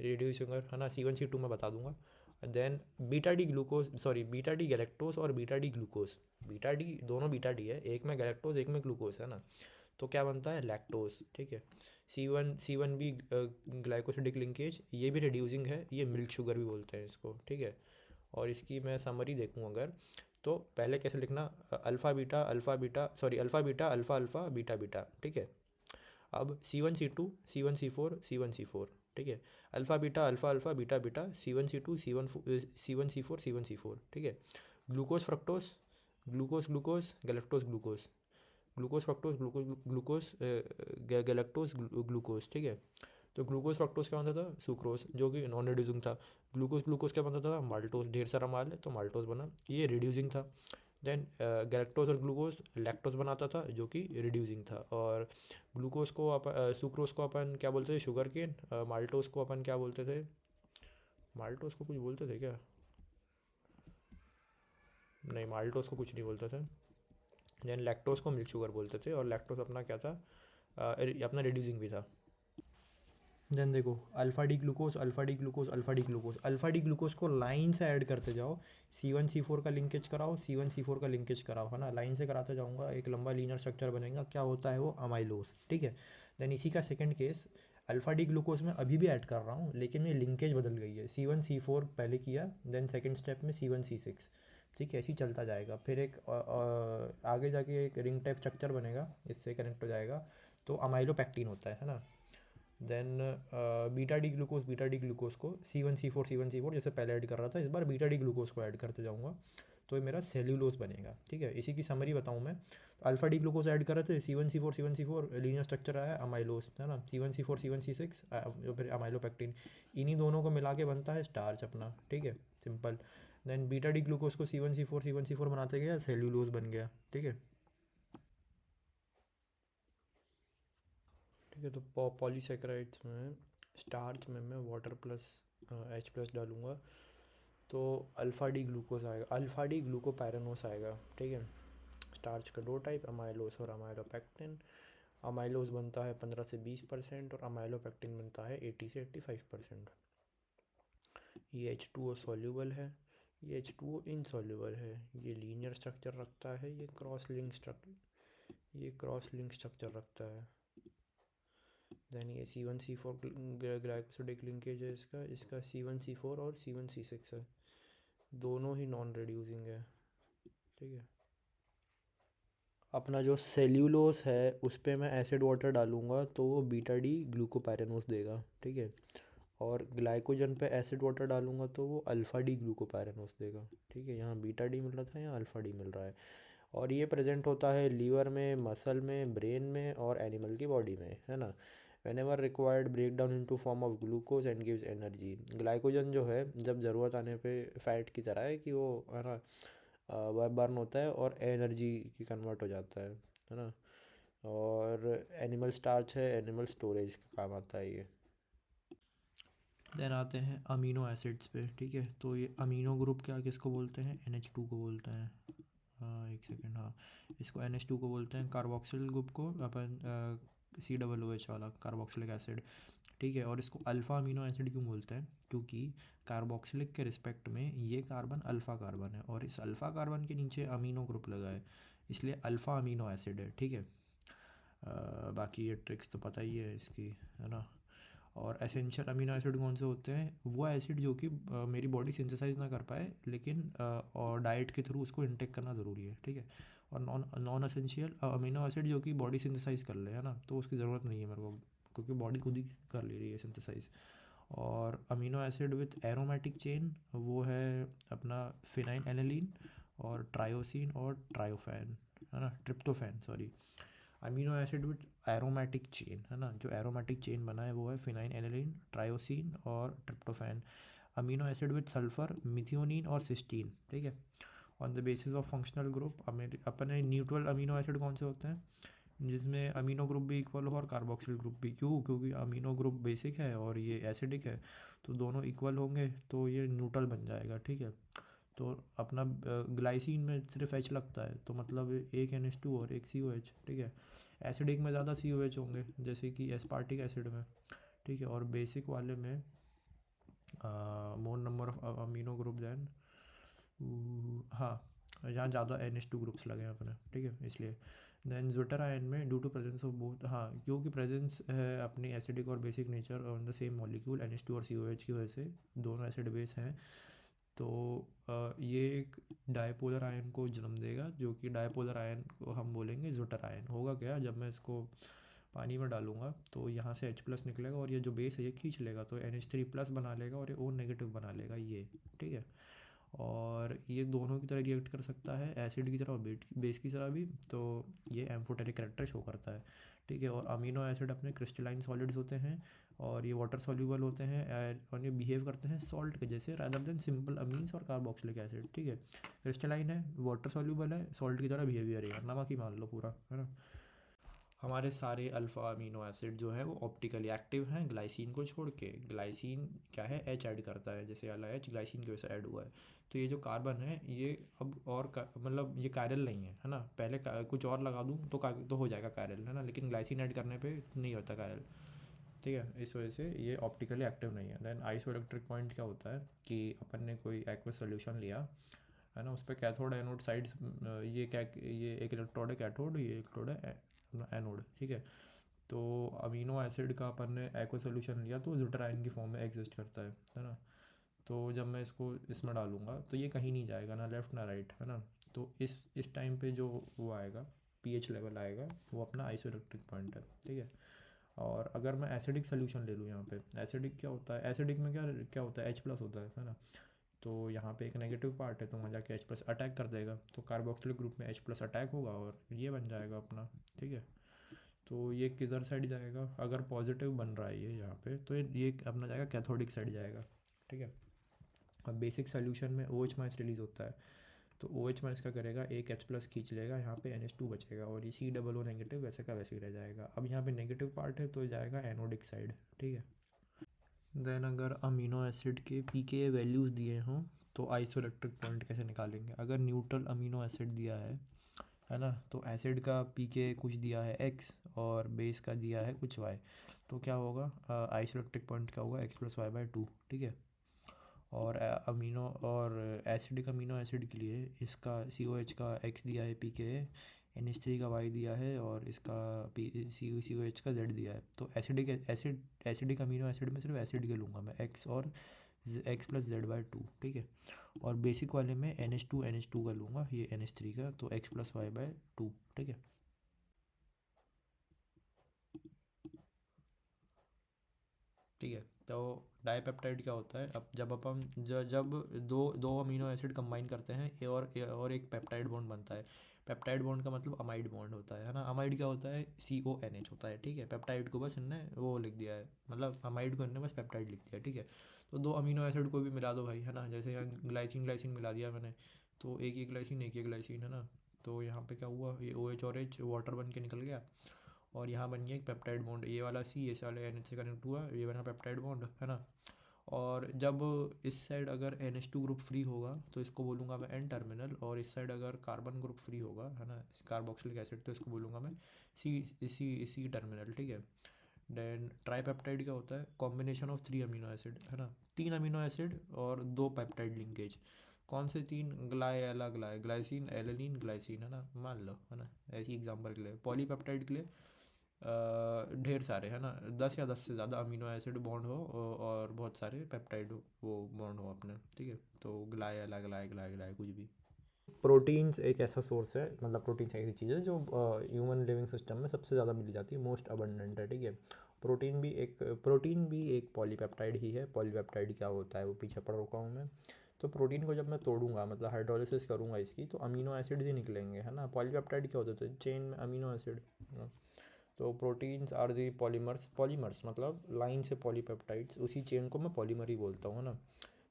रिड्यूस शुगर, है ना, C1 C2 में बता दूंगा। Then beta D glucose, sorry beta D galactose और beta D glucose, beta D दोनों बीटा डी है, एक में गैलेक्टोज एक में ग्लूकोज, है ना। तो क्या बनता है, लैक्टोज, ठीक है। C1 भी ग्लाइकोसिडिक लिंकेज, ये भी रिड्यूसिंग है, ये मिल्क शुगर भी बोलते हैं इसको, ठीक है। और इसकी मैं समरी देखूँ अगर, तो पहले कैसे लिखना, alpha beta alpha alpha beta beta, ठीक है। अब C1 C2 C1 C4 ठीक है, alpha beta alpha alpha beta beta C1 C2 C1 C4 ठीक है। Glucose fructose, glucose glucose galactose glucose, glucose fructose glucose glucose galactose glucose, ठीक है। तो ग्लूकोज फ्रक्टोज क्या बनता था, सुक्रोज, जो कि नॉन रिड्यूसिंग था। ग्लूकोज ग्लूकोज क्या बनता था, माल्टोज, ढेर सारा माल है तो माल्टोज बना, ये रिड्यूसिंग था। देन गैलेक्टोज और ग्लूकोज लैक्टोज बनाता था, जो कि रिड्यूसिंग था। और ग्लूकोज को अपन सुक्रोज को अपन क्या बोलते थे, शुगर केन। माल्टोज को अपन क्या बोलते थे, माल्टोज को कुछ बोलते थे क्या, नहीं माल्टोज को कुछ नहीं बोलते थे। देन लैक्टोज को मिल्क शुगर बोलते थे, और लैक्टोज अपना क्या था, अपना रिड्यूसिंग भी था। देन देखो alpha D glucose, alpha D glucose, alpha D glucose, alpha D glucose को लाइन से ऐड करते जाओ। C1C4 का लिंकेज कराओ, C1C4 का लिंकेज कराओ, है ना, लाइन से कराते जाऊँगा, एक लंबा लीनियर स्ट्रक्चर बनेगा। क्या होता है वो? अमाइलोज। ठीक है। देन इसी का second case, alpha D glucose में अभी भी ऐड कर रहा हूँ, लेकिन ये लिंकेज बदल गई है। C1C4 पहले किया, देन सेकंड स्टेप में C1C6। ठीक है, ऐसे ही चलता जाएगा। फिर एक आगे जाके एक रिंग टाइप स्ट्रक्चर बनेगा, इससे कनेक्ट हो जाएगा, तो अमाइलोपेक्टिन होता है ना। देन बीटा डी ग्लूकोज को C1C4 जैसे पहले ऐड कर रहा था, इस बार बीटा डी ग्लूकोज को ऐड करते जाऊँगा, तो ये मेरा सेल्यूलोज बनेगा। ठीक है, इसी की समरी बताऊँ मैं, तो अल्फ़ा डी ग्लूकोज ऐड कर रहे थे, C1C4 लीनियर स्ट्रक्चर आया अमाइलोज, है ना, C1C4 फिर अमाइलोपेक्टिन, इन्हीं दोनों को मिला के बनता है स्टार्च अपना। ठीक है, simple. Then beta D glucose को C1C4 बनाते गया, सेल्यूलोज बन गया। ठीक है। ठीक है, तो पॉलीसेकेराइड्स में स्टार्च में मैं वाटर प्लस H+ डालूँगा, तो अल्फ़ा डी ग्लूकोज आएगा, अल्फ़ा डी ग्लूकोपैरानोस आएगा। ठीक है, स्टार्च का दो टाइप, अमाइलोस और अमाइलोपेक्टिन। अमाइलोस बनता है 15 से 20% और अमाइलोपेक्टिन बनता है 80 से 85%। ये H2O सॉल्यूबल है, ये H2O इनसॉल्यूबल है, ये लीनियर स्ट्रक्चर रखता है, ये क्रॉस लिंक स्ट्रक्चर रखता है। देन ये C1C4 ग्लाइकोसिडिक लिंकेज है, इसका C1C4 और C1C6 है, दोनों ही नॉन रिड्यूसिंग है। ठीक है, अपना जो सेल्यूलोस है उस पर मैं एसिड वाटर डालूँगा, तो वो बीटा डी ग्लूकोपैरानोस देगा। ठीक है, और ग्लाइकोजन पे एसिड वाटर डालूँगा तो वो अल्फ़ा डी ग्लूकोपैरानोस देगा। ठीक है, यहाँ बीटा डी मिल रहा था, यहाँ अल्फ़ा डी मिल रहा है। और ये प्रेजेंट होता है लीवर में, मसल में, ब्रेन में और एनिमल की बॉडी में, है ना। Whenever required break down into form of glucose and gives energy. Glycogen जो है जब ज़रूरत आने पे फैट की तरह है कि वो, है ना, बर्न होता है और एनर्जी की कन्वर्ट हो जाता है ना। और एनिमल स्टार्च है, एनिमल स्टोरेज का काम आता है ये। देन आते हैं अमीनो एसिड्स पे। ठीक है, तो ये अमीनो ग्रुप क्या किसको बोलते हैं? NH2 को बोलते हैं। हाँ, एक सेकेंड, हाँ, इसको NH2 को बोलते हैं। कार्बोक्सिल ग्रुप को अपन COOH वाला कार्बोक्सिलिक एसिड। ठीक है, और इसको अल्फ़ा अमीनो एसिड क्यों बोलते हैं? क्योंकि कार्बोक्सिलिक के रिस्पेक्ट में ये कार्बन अल्फ़ा कार्बन है, और इस अल्फ़ा कार्बन के नीचे अमीनो ग्रुप लगा है, इसलिए अल्फ़ा अमीनो एसिड है। ठीक है, बाकी ये ट्रिक्स तो पता ही है इसकी, है ना। और एसेंशियल अमीनो एसिड कौन से होते हैं? वो एसिड जो कि मेरी बॉडी सिंथेसाइज ना कर पाए, लेकिन और डाइट के थ्रू उसको इनटेक करना ज़रूरी है। ठीक है, और नॉन एसेंशियल अमीनो एसिड जो कि बॉडी सिंथेसाइज कर ले, है ना, तो उसकी ज़रूरत नहीं है मेरे को, क्योंकि बॉडी खुद ही कर ले रही है सिंथेसाइज। और amino acid with aromatic chain वो है अपना फिनाइल एनिलीन और ट्रायोसिन और ट्रायोफैन, है ना, tryptophan, sorry. Amino acid with aromatic chain, है ना, जो एरोमेटिक चेन बना है वो है फिनाइल एनिलीन, ट्रायोसिन और tryptophan. Amino acid with sulphur, methionine और सिस्टीन। ठीक है, on the basis of functional group अपने न्यूट्रल अमीनो एसिड कौन से होते हैं? जिसमें अमीनो ग्रुप भी इक्वल हो और कार्बोक्सिल ग्रुप भी। क्यों? क्योंकि अमीनो ग्रुप बेसिक है और ये एसिडिक है, तो दोनों इक्वल होंगे तो ये न्यूट्रल बन जाएगा। ठीक है, तो अपना ग्लाइसिन में सिर्फ H लगता है, तो मतलब एक NH2 और एक COH। ठीक है, एसिडिक में ज़्यादा COH होंगे, जैसे कि एस्पार्टिक एसिड में। ठीक है, और बेसिक वाले में more number of amino group than, हाँ, यहाँ ज़्यादा NH2 ग्रुप्स लगे हैं अपने। ठीक है, इसलिए देन ज्विटर आयन में due to presence of both, हाँ, क्योंकि प्रेजेंस है अपनी एसिडिक और basic nature on the same molecule NH2 और COH की वजह से, दोनों एसिड बेस हैं, तो ये एक डायपोलर आयन को जन्म देगा, जो कि डायपोलर आयन को हम बोलेंगे ज्विटर आयन। होगा क्या, जब मैं इसको पानी में डालूंगा तो यहाँ से H+ निकलेगा और ये जो बेस है ये खींच लेगा, तो NH3+ बना लेगा और ये O नेगेटिव बना लेगा ये। ठीक है, और ये दोनों की तरह रिएक्ट कर सकता है, एसिड की तरह और बेस की तरह भी, तो ये एम्फोटेरिक कैरेक्टर शो करता है। ठीक है, और अमीनो एसिड अपने क्रिस्टलाइन सॉलिड्स होते हैं और ये वाटर सॉल्यूबल होते हैं, और ये बिहेव करते हैं सॉल्ट के जैसे रादर देन सिंपल अमीन्स और कार्बोक्सिलिक एसिड। ठीक है, क्रिस्टलाइन है, वाटर सॉल्यूबल है, सॉल्ट की तरह बिहेवियर है, नमक ही मान लो पूरा, है ना। हमारे सारे अल्फ़ा अमीनो एसिड जो है वो ऑप्टिकली एक्टिव हैं, ग्लाइसिन को छोड़ के। ग्लाइसिन क्या है? H ऐड करता है, जैसे वाला H ग्लाइसिन की वजह से ऐड हुआ है। तो ये जो कार्बन है ये अब और मतलब ये कायरल नहीं है ना। पहले कुछ और लगा दूँ तो हो जाएगा कायरल, है ना, लेकिन ग्लाइसिन ऐड करने पे नहीं होता कायरल। ठीक है, इस वजह से ये ऑप्टिकली एक्टिव नहीं है। देन आइसोइलेक्ट्रिक पॉइंट क्या होता है कि अपन ने कोई एक्वस सोल्यूशन लिया है ना, उस पर कैथोड एनोड साइड्स, ये एक इलेक्ट्रोड है कैथोड, ये इलेक्ट्रोड है एनोड, ठीक है। तो अमीनो एसिड का अपन ने एक्वा सोल्यूशन लिया तो ज़िटर आयन की फॉर्म में एग्जिस्ट करता है ना। तो जब मैं इसको इसमें डालूंगा तो ये कहीं नहीं जाएगा, ना लेफ़्ट ना राइट, है ना। तो इस टाइम पे जो वो आएगा, पीएच लेवल आएगा, वो अपना आइसोइलेक्ट्रिक पॉइंट है, ठीक है। और अगर मैं एसिडिक सोल्यूशन ले लूँ यहाँ पे, एसिडिक क्या होता है, एसिडिक में क्या क्या होता है, H+ होता है ना। तो यहाँ पे एक नेगेटिव पार्ट है तो वहाँ जाके H+ अटैक कर देगा, तो कार्बोक्सिलिक ग्रुप में H+ अटैक होगा और ये बन जाएगा अपना, ठीक है। तो ये किधर साइड जाएगा, अगर पॉजिटिव बन रहा है ये यहाँ पे, तो ये अपना जाएगा कैथोडिक साइड जाएगा, ठीक है। अब बेसिक सोल्यूशन में OH- रिलीज़ होता है, तो OH- क्या करेगा, एक H+ खींच लेगा, यहाँ पे NH2 बचेगा और ये COO नेगेटिव वैसे का वैसे ही रह जाएगा। अब यहाँ पे नेगेटिव पार्ट है तो जाएगा एनोडिक साइड, ठीक है। देन अगर अमीनो एसिड के pKa वैल्यूज़ दिए हों तो आइसोइलेक्ट्रिक पॉइंट कैसे निकालेंगे। अगर न्यूट्रल अमीनो एसिड दिया है ना, तो एसिड का pKa कुछ दिया है x और बेस का दिया है कुछ y, तो क्या होगा, आइसोइलेक्ट्रिक पॉइंट क्या होगा, x+y/2, ठीक है। और अमीनो और एसिडिक अमीनो एसिड के लिए इसका COH का x दिया है pKa, NH3 का y दिया है और इसका COH का z दिया है। तो एसिडिक अमीनो एसिड में सिर्फ एसिड के लूँगा मैं, x और x+z/2, ठीक है। और बेसिक वाले में NH2 का लूँगा, ये NH3 का, तो x+y/2, ठीक है। ठीक है, तो डाईपेप्टाइड क्या होता है, अब जब अपन जब दो दो अमीनो एसिड कंबाइन करते हैं और एक पेप्टाइड बॉन्ड बनता है। पेप्टाइड बॉन्ड का मतलब अमाइड बॉन्ड होता है ना। अमाइड क्या होता है, CONH होता है, ठीक है। पेप्टाइड को बस इनने वो लिख दिया है, मतलब अमाइड को इनने बस पेप्टाइड लिख दिया, ठीक है। तो दो अमीनो एसिड को भी मिला दो भाई, है ना। जैसे यहाँ ग्लाइसिन मिला दिया मैंने, तो एक एक ही ग्लाइसिन, है ना। तो यहाँ पे क्या हुआ, ये OH और H वाटर बन के निकल गया और यहाँ बन गया एक पेप्टाइड बॉन्ड, ये वाला C इस वाले NH से कनेक्ट हुआ, ये बना पेप्टाइड बॉन्ड, है ना। और जब इस साइड अगर NH2 ग्रुप फ्री होगा तो इसको बोलूँगा मैं N टर्मिनल, और इस साइड अगर कार्बन ग्रुप फ्री होगा, है ना, कार्बोक्सिलिक एसिड, तो इसको बोलूँगा मैं C टर्मिनल, ठीक है। देन ट्राईपेप्टाइड क्या होता है, कॉम्बिनेशन ऑफ 3 अमीनो एसिड, है ना। 3 अमीनो एसिड और 2 पेप्टाइड लिंकेज। कौन से 3, ग्लाइसिन एलेनिन ग्लाइसिन, है ना, मान लो, है ना। ऐसी एग्जांपल के लिए पॉलीपेप्टाइड के लिए ढेर सारे, है ना, 10 या 10 से ज़्यादा अमीनो एसिड बॉन्ड हो और बहुत सारे पेप्टाइड वो बॉन्ड हो अपने, ठीक है। तो ग्लाय कुछ भी। प्रोटीन्स एक ऐसा सोर्स है, मतलब प्रोटीन्स ऐसी चीज़ है जो ह्यूमन लिविंग सिस्टम में सबसे ज़्यादा मिल जाती है, मोस्ट अबंडेंट है, ठीक है। प्रोटीन भी एक पॉलीपेप्टाइड ही है। पॉलीपेप्टाइड क्या होता है वो पीछे पढ़ रखा हूँ मैं। तो प्रोटीन को जब मैं तोड़ूंगा, मतलब हाइड्रोलिसिस करूँगा इसकी, तो अमीनो एसिड्स ही निकलेंगे, है ना। पॉलीपेप्टाइड क्या होता है, चेन में अमीनो एसिड, है ना। तो प्रोटीन्स आर दी पॉलीमर्स मतलब लाइन से पॉलीपेप्टाइड्स, उसी चेन को मैं पॉलीमर ही बोलता हूँ ना।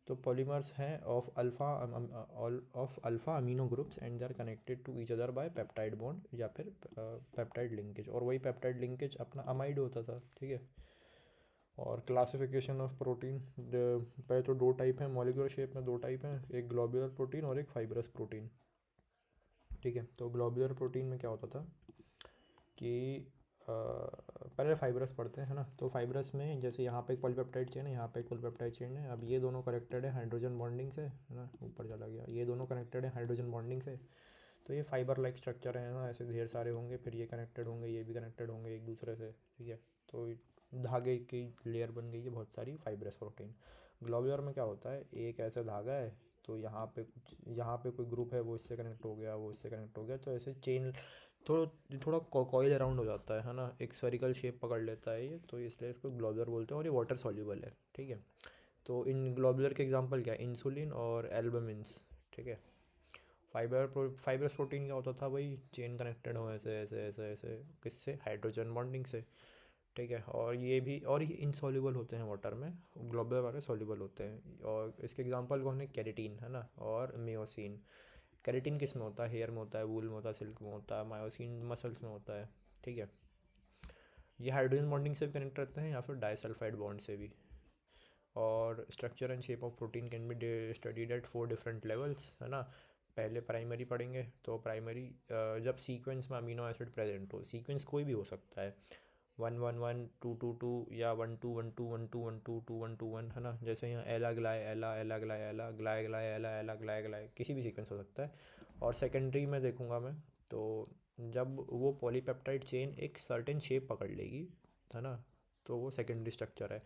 तो पॉलीमर्स हैं of alpha amino groups and they are connected to each other by peptide bond या फिर पेप्टाइड लिंकेज, और वही पेप्टाइड लिंकेज अपना अमाइड होता था, ठीक है। और क्लासिफिकेशन ऑफ प्रोटीन, पहले तो 2 टाइप हैं, मॉलिक्यूलर शेप में 2 टाइप हैं, एक ग्लोब्यूलर प्रोटीन और एक फाइब्रस प्रोटीन, ठीक है। तो ग्लोब्यूलर प्रोटीन में क्या होता था कि पहले फाइब्रस पढ़ते हैं, है ना। तो फाइब्रस में जैसे यहाँ पे एक पॉलीपेप्टाइड चेन है, यहाँ पे एक पॉलीपेप्टाइड चेन है। अब ये दोनों कनेक्टेड है हाइड्रोजन बॉन्डिंग से, है ना, ऊपर चला गया, ये दोनों कनेक्टेड है हाइड्रोजन बॉन्डिंग से। तो ये फाइबर लाइक स्ट्रक्चर है ना, ऐसे ढेर सारे होंगे, फिर ये कनेक्टेड होंगे, ये भी कनेक्टेड होंगे एक दूसरे से, ठीक है। तो धागे की लेयर बन गई है बहुत सारी फाइब्रस प्रोटीन। ग्लोब्यूलर में क्या होता है, एक ऐसा धागा है, तो यहाँ पे कोई ग्रुप है, वो इससे कनेक्ट हो गया, वो इससे कनेक्ट हो गया, तो ऐसे चेन थोड़ा कॉइल अराउंड हो जाता है ना, एक स्फेरिकल शेप पकड़ लेता है ये, तो इसलिए इसको ग्लोब्यूलर बोलते हैं और ये वाटर सॉल्यूबल है, ठीक है। तो इन ग्लोब्यूलर के एग्जांपल क्या है, इंसुलिन और एल्बमिन्स, ठीक है। फाइबरस प्रोटीन क्या होता था भाई, चेन कनेक्टेड हो ऐसे ऐसे ऐसे ऐसे, किससे, हाइड्रोजन बॉन्डिंग से, ठीक है। और ये इनसॉल्यूबल होते हैं वाटर में, ग्लोबुलर वाले सॉल्यूबल होते हैं। और इसके एग्जांपल कौन है, कैरेटीन, है ना, और मियोसिन। कैरेटीन किस में होता है, हेयर में होता है, वूल में होता है, सिल्क में होता है। मायोसिन मसल्स में होता है, ठीक है। ये हाइड्रोजन बॉन्डिंग से भी कनेक्ट रहते हैं या फिर डाइसल्फाइड बॉन्ड से भी। और structure and shape of protein can be studied at 4 different levels, है ना। पहले प्राइमरी पढ़ेंगे, तो प्राइमरी जब सीक्वेंस में अमीनो एसिड प्रेजेंट हो, सीक्वेंस कोई भी हो सकता है, 111 222 या 12 12 12 12 12 है ना, जैसे यहाँ एला ग्लाय एला एला ग्लाय एला ग्लाय ग्लाय एला एला ग्लाय ग्लाय, किसी भी सीक्वेंस हो सकता है। और सेकेंडरी में देखूंगा मैं, तो जब वो पॉलीपेप्टाइड चेन एक सर्टेन शेप पकड़ लेगी, है ना, तो वो सेकेंडरी स्ट्रक्चर है।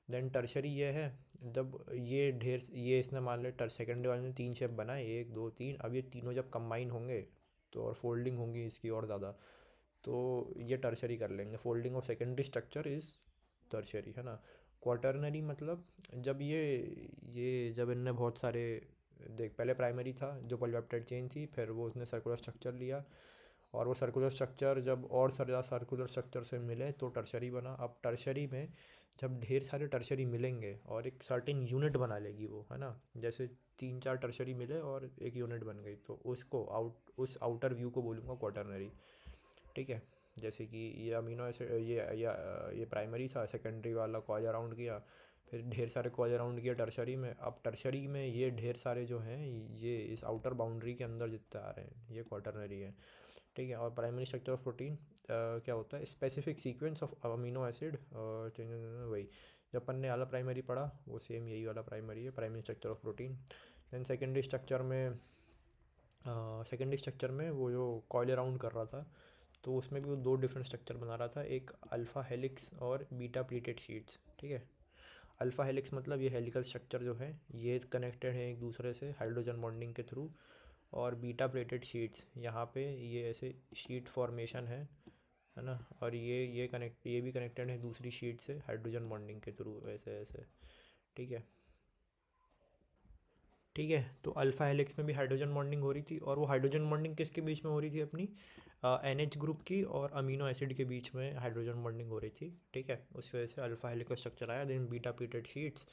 देन टर्शरी ये है, जब ये इसने मान लिया सेकेंडरी वाले ने 3 शेप बनाए, 1 2 3, अब ये तीनों जब कंबाइन होंगे तो और फोल्डिंग होंगी इसकी और ज़्यादा, तो ये टर्शरी कर लेंगे। Folding of secondary structure is tertiary, है ना। क्वाटरनरी मतलब जब जब इनने बहुत सारे, देख पहले प्राइमरी था जो पॉलीपेप्टाइड चेन थी, फिर वो उसने सर्कुलर स्ट्रक्चर लिया, और वो सर्कुलर स्ट्रक्चर जब और ज़्यादा सर्कुलर स्ट्रक्चर से मिले तो टर्शरी बना। अब टर्शरी में जब ढेर सारे टर्शरी मिलेंगे और एक सर्टेन यूनिट बना लेगी वो, है ना, जैसे 3 4 टर्शरी मिले और एक यूनिट बन गई, तो उस आउटर व्यू को बोलूँगा क्वाटरनरी, ठीक है। जैसे कि ये अमीनो एसिड, ये प्राइमरी था, सेकेंडरी वाला कॉइल अराउंड किया, फिर ढेर सारे कॉइल अराउंड किया टर्शरी में। अब टर्शरी में ये ढेर सारे जो हैं, ये इस आउटर बाउंड्री के अंदर जितने आ रहे हैं ये क्वाटरनरी है, ठीक है। और प्राइमरी स्ट्रक्चर ऑफ प्रोटीन क्या होता है, specific sequence of amino acid, वही जब अपन ने वाला प्राइमरी पढ़ा वो सेम यही वाला प्राइमरी है, primary structure of protein. Then secondary structure में वो जो कॉइल अराउंड कर रहा था, तो उसमें भी वो 2 डिफरेंट स्ट्रक्चर बना रहा था, एक अल्फ़ा हेलिक्स और बीटा प्लीटेड शीट्स, ठीक है। अल्फ़ा हेलिक्स मतलब ये हेलिकल स्ट्रक्चर जो है ये कनेक्टेड है एक दूसरे से हाइड्रोजन बॉन्डिंग के थ्रू, और बीटा प्लेटेड शीट्स यहाँ पे ये ऐसे शीट फॉर्मेशन है ना, और ये भी कनेक्टेड है दूसरी शीट से हाइड्रोजन बॉन्डिंग के थ्रू, ऐसे ऐसे, ठीक है। ठीक है, तो अल्फ़ा हेलिक्स में भी हाइड्रोजन बॉन्डिंग हो रही थी, और वो हाइड्रोजन बॉन्डिंग किसके बीच में हो रही थी, अपनी NH ग्रुप की और अमीनो एसिड के बीच में हाइड्रोजन बॉन्डिंग हो रही थी, ठीक है। उस वजह से अल्फ़ा हेलिकल स्ट्रक्चर आया। देन बीटा प्लीटेड शीट्स,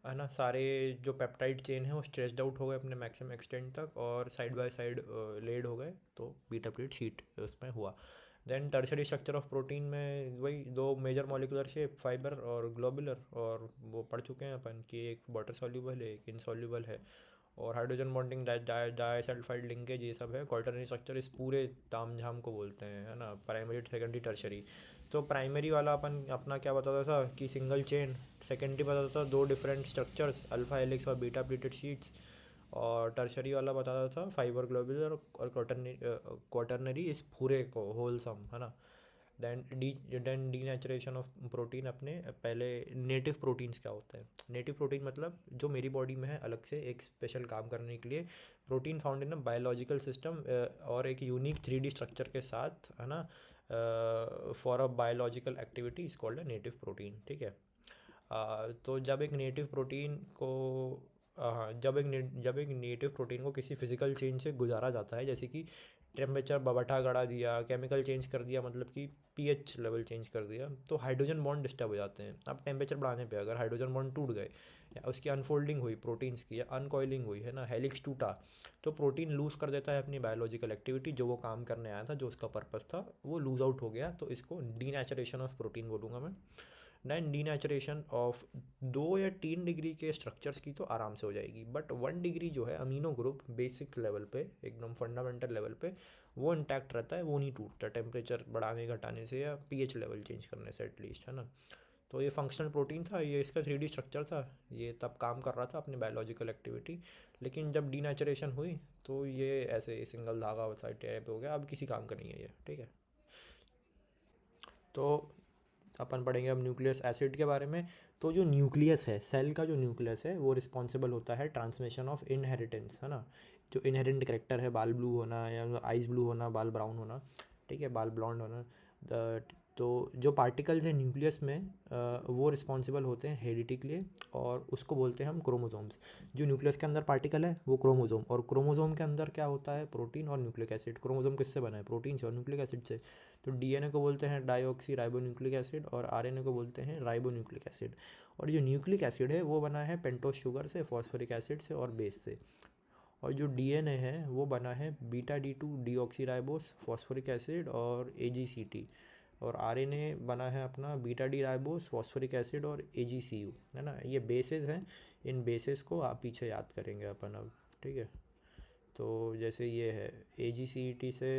है ना, सारे जो पेप्टाइड चेन है वो स्ट्रेच्ड आउट हो गए अपने मैक्सिमम एक्सटेंट तक और साइड बाय साइड लेड हो गए, तो बीटा प्लीट शीट उसमें हुआ। Then tertiary structure of protein में वही 2 मेजर मॉलिकुलर शेप, फाइबर और ग्लोबुलर, और वो पढ़ चुके हैं अपन कि एक वाटर सॉल्यूबल है, एक इनसॉल्यूबल है, और हाइड्रोजन बॉन्डिंग डाइसल्फाइड लिंकेज, ये सब है। क्वाटरनरी स्ट्रक्चर इस पूरे तामझाम को बोलते हैं, है ना, प्राइमरी सेकेंडरी टर्शरी। तो प्राइमरी वाला अपन अपना क्या बताता था कि सिंगल चेन, सेकेंडरी बताता था 2 डिफरेंट स्ट्रक्चर्स अल्फ़ा हेलिक्स और बीटा प्लीटेड शीट्स, और टर्शरी वाला बताता था फाइबर ग्लोबुलर और क्वाटरनरी इस पूरे को होलसम, है ना। देन डीनेचुरेशन ऑफ प्रोटीन, अपने पहले नेटिव प्रोटीन्स क्या होता है, नेटिव प्रोटीन मतलब जो मेरी बॉडी में है अलग से एक स्पेशल काम करने के लिए, protein found in a biological system, और एक यूनिक 3D स्ट्रक्चर के साथ, है ना, for a biological activity is called a native protein, ठीक है। तो जब एक नेटिव प्रोटीन को हाँ, जब एक नेटिव प्रोटीन को किसी फिजिकल चेंज से गुजारा जाता है, जैसे कि टेम्परेचर बबठा गड़ा दिया, केमिकल चेंज कर दिया, मतलब कि पीएच लेवल चेंज कर दिया, तो हाइड्रोजन बॉन्ड डिस्टर्ब हो जाते हैं। अब टेम्परेचर बढ़ाने पे अगर हाइड्रोजन बॉन्ड टूट गए, या उसकी अनफोल्डिंग हुई प्रोटीन्स की, या अनकॉइलिंग हुई, है ना, हेलिक्स टूटा, तो प्रोटीन लूज़ कर देता है अपनी बायोलॉजिकल एक्टिविटी, जो वो काम करने आया था, जो उसका पर्पस था वो लूज़ आउट हो गया, तो इसको डीनेचुरेशन ऑफ प्रोटीन बोलूँगा मैं। देन डीनेचुरेशन ऑफ 2 या 3 डिग्री के स्ट्रक्चर्स की तो आराम से हो जाएगी, बट 1 डिग्री जो है अमीनो ग्रुप बेसिक लेवल पे, एकदम फंडामेंटल लेवल पे, वो इंटैक्ट रहता है, वो नहीं टूटता टेम्परेचर बढ़ाने घटाने से या पीएच लेवल चेंज करने से एटलीस्ट, है ना। तो ये फंक्शनल प्रोटीन था, ये इसका 3D स्ट्रक्चर था, ये तब काम कर रहा था अपनी बायोलॉजिकल एक्टिविटी, लेकिन जब डीनेचुरेशन हुई तो ये ऐसे सिंगल धागा साइड टाइप हो गया, अब किसी काम का नहीं है ये, ठीक है। तो अपन पढ़ेंगे अब न्यूक्लियस एसिड के बारे में। तो जो न्यूक्लियस है, सेल का जो न्यूक्लियस है, वो रिस्पॉन्सिबल होता है ट्रांसमिशन ऑफ इनहेरिटेंस, है ना, जो इनहेरेंट करेक्टर है, बाल ब्लू होना या आइज ब्लू होना, बाल ब्राउन होना, ठीक है, बाल ब्लॉन्ड होना। तो जो पार्टिकल्स हैं न्यूक्लियस में, वो रिस्पॉन्सिबल होते हैं हेरिडिटी के लिए, और उसको बोलते हैं हम क्रोमोसोम्स। जो न्यूक्लियस के अंदर पार्टिकल है वो क्रोमोसोम, और क्रोमोसोम के अंदर क्या होता है, प्रोटीन और न्यूक्लिक एसिड। क्रोमोसोम किससे बना है, प्रोटीन से और न्यूक्लिक एसिड से। तो डीएनए को बोलते हैं डाईऑक्सी राइबो न्यूक्लिक एसिड, और आरएनए को बोलते हैं राइबो न्यूक्लिक एसिड। और जो न्यूक्लिक एसिड है वो बना है पेंटोस शुगर से, फॉस्फोरिक एसिड से और बेस से। और जो डीएनए है वो बना है beta D2 deoxy ribose, phosphoric acid और AGCT। और आरएनए बना है अपना beta D ribose, phosphoric acid और AGCU, है ना। ये बेसेस हैं, इन बेसेस को आप पीछे याद करेंगे अपन अब, ठीक है। तो जैसे ये है AGCET से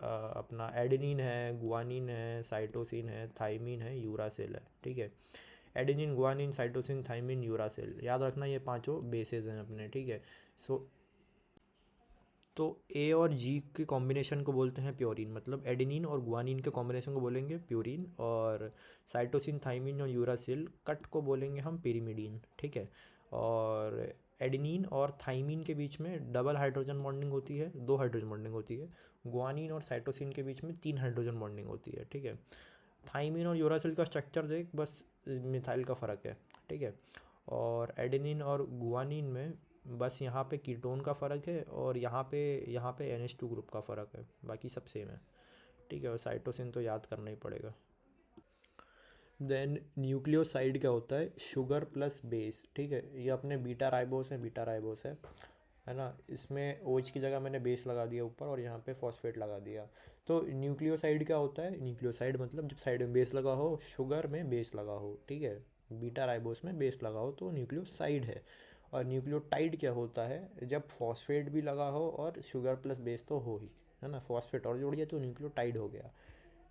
अपना एडेनिन है, गुआनिन है, साइटोसिन है, थाइमिन है, यूरासिल है, ठीक है। Adenine, guanine, cytosine, thymine, uracil, याद रखना ये पांचों बेसेस हैं अपने, ठीक है। सो तो ए और जी के कॉम्बिनेशन को बोलते हैं प्योरीन, मतलब एडेनिन और गुआनिन के कॉम्बिनेशन को बोलेंगे प्योरीन, और साइटोसिन, थाइमिन और यूरासिल कट को बोलेंगे हम पिरिमिडीन, ठीक है। और एडेनिन और थाइमिन के बीच में डबल हाइड्रोजन बॉन्डिंग होती है, दो हाइड्रोजन बॉन्डिंग होती है। गुआनिन और साइटोसिन के बीच में तीन हाइड्रोजन बॉन्डिंग होती है, ठीक है। थाइमिन और यूरासिल का स्ट्रक्चर देख, बस मिथाइल का फ़र्क है, ठीक है। और एडेनिन और गुआनिन में बस यहाँ पे कीटोन का फ़र्क है, और यहाँ पे NH2 ग्रुप का फ़र्क है, बाकी सब सेम है, ठीक है। और साइटोसिन तो याद करना ही पड़ेगा। देन न्यूक्लियोसाइड क्या होता है? शुगर प्लस बेस, ठीक है। ये अपने बीटा राइबोस है, बीटा राइबोस है ना। इसमें OH की जगह मैंने बेस लगा दिया ऊपर, और यहाँ पे फॉस्फेट लगा दिया। तो न्यूक्लियोसाइड क्या होता है? न्यूक्लियोसाइड मतलब जब साइड में बेस लगा हो, शुगर में बेस लगा हो, ठीक है। बीटा राइबोस में बेस लगा हो तो न्यूक्लियोसाइड है। और न्यूक्लियोटाइड क्या होता है? जब फॉस्फेट भी लगा हो और शुगर प्लस बेस तो हो ही, है ना। फॉस्फेट और जोड़ दिया तो न्यूक्लियोटाइड हो गया,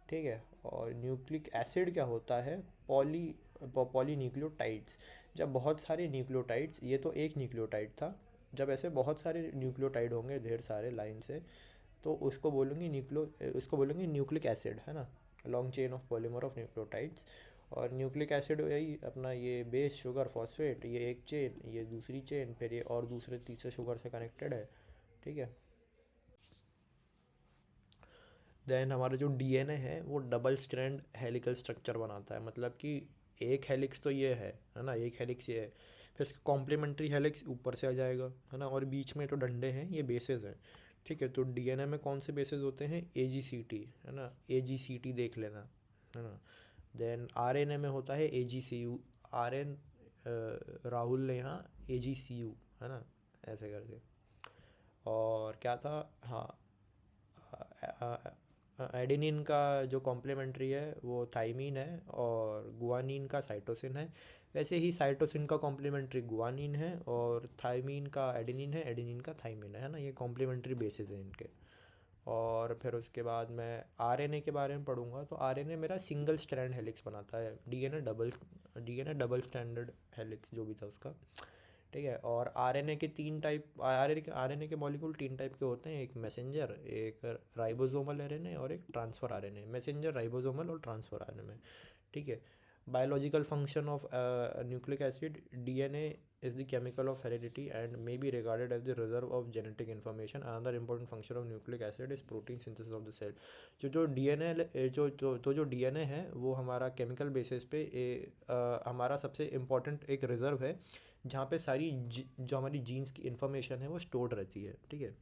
ठीक है। और न्यूक्लिक एसिड क्या होता है? Poly nucleotides. जब बहुत सारे न्यूक्लियोटाइड्स, ये तो एक न्यूक्लियोटाइड था, जब ऐसे बहुत सारे न्यूक्लियोटाइड होंगे ढेर सारे लाइन से, तो उसको बोलेंगे न्यूक्लिक एसिड, है ना। Long chain of polymer of nucleotides. और न्यूक्लिक एसिड यही अपना, ये बेस, शुगर, फॉस्फेट, ये एक चेन, ये दूसरी चेन, फिर ये और दूसरे तीसरे शुगर से कनेक्टेड है, ठीक है। देन हमारा जो DNA है वो डबल स्ट्रैंड हेलिकल स्ट्रक्चर बनाता है, मतलब कि एक हेलिक्स तो ये है ना, एक हेलिक्स ये है, फिर इसका कॉम्प्लीमेंट्री हेलिक्स ऊपर से आ जाएगा, है ना। और बीच में तो डंडे हैं, ये बेसेस हैं, ठीक है। तो DNA में कौन से बेसेस होते हैं? AGCT, है ना, AGCT देख लेना, है ना। देन RNA में होता है AGCU, RN राहुल ने यहाँ AGCU, है ना, ऐसे करके। और क्या था, हाँ, एडेनिन का जो कॉम्प्लीमेंट्री है वो थाइमीन है, और गुआनिन का साइटोसिन है। वैसे ही साइटोसिन का कॉम्प्लीमेंट्री गुआनिन है, और थाइमीन का एडेनिन है, एडेनिन का थाइमीन है ना। ये कॉम्प्लीमेंट्री बेसिस हैं इनके। और फिर उसके बाद मैं RNA के बारे में पढ़ूंगा, तो RNA मेरा सिंगल स्ट्रैंड हेलिक्स बनाता है, डबल स्टैंडर्ड हेलिक्स जो भी था उसका, ठीक है। और RNA के तीन टाइप, RNA के मॉलिक्यूल तीन टाइप के होते हैं, एक मैसेंजर, एक राइबोसोमल RNA, और एक ट्रांसफ़र RNA। मैसेंजर, राइबोसोमल और ट्रांसफ़र RNA, ठीक है। Biological function of nucleic acid, DNA is the chemical of heredity and may be regarded as the reserve of genetic information. Another important function of nucleic acid is protein synthesis of the cell. जो DNA जो DNA है वो हमारा chemical basis पे हमारा सबसे important एक reserve है, जहाँ पे सारी जो हमारी जीन्स की इन्फॉर्मेशन है वो स्टोर्ड रहती है, ठीक है।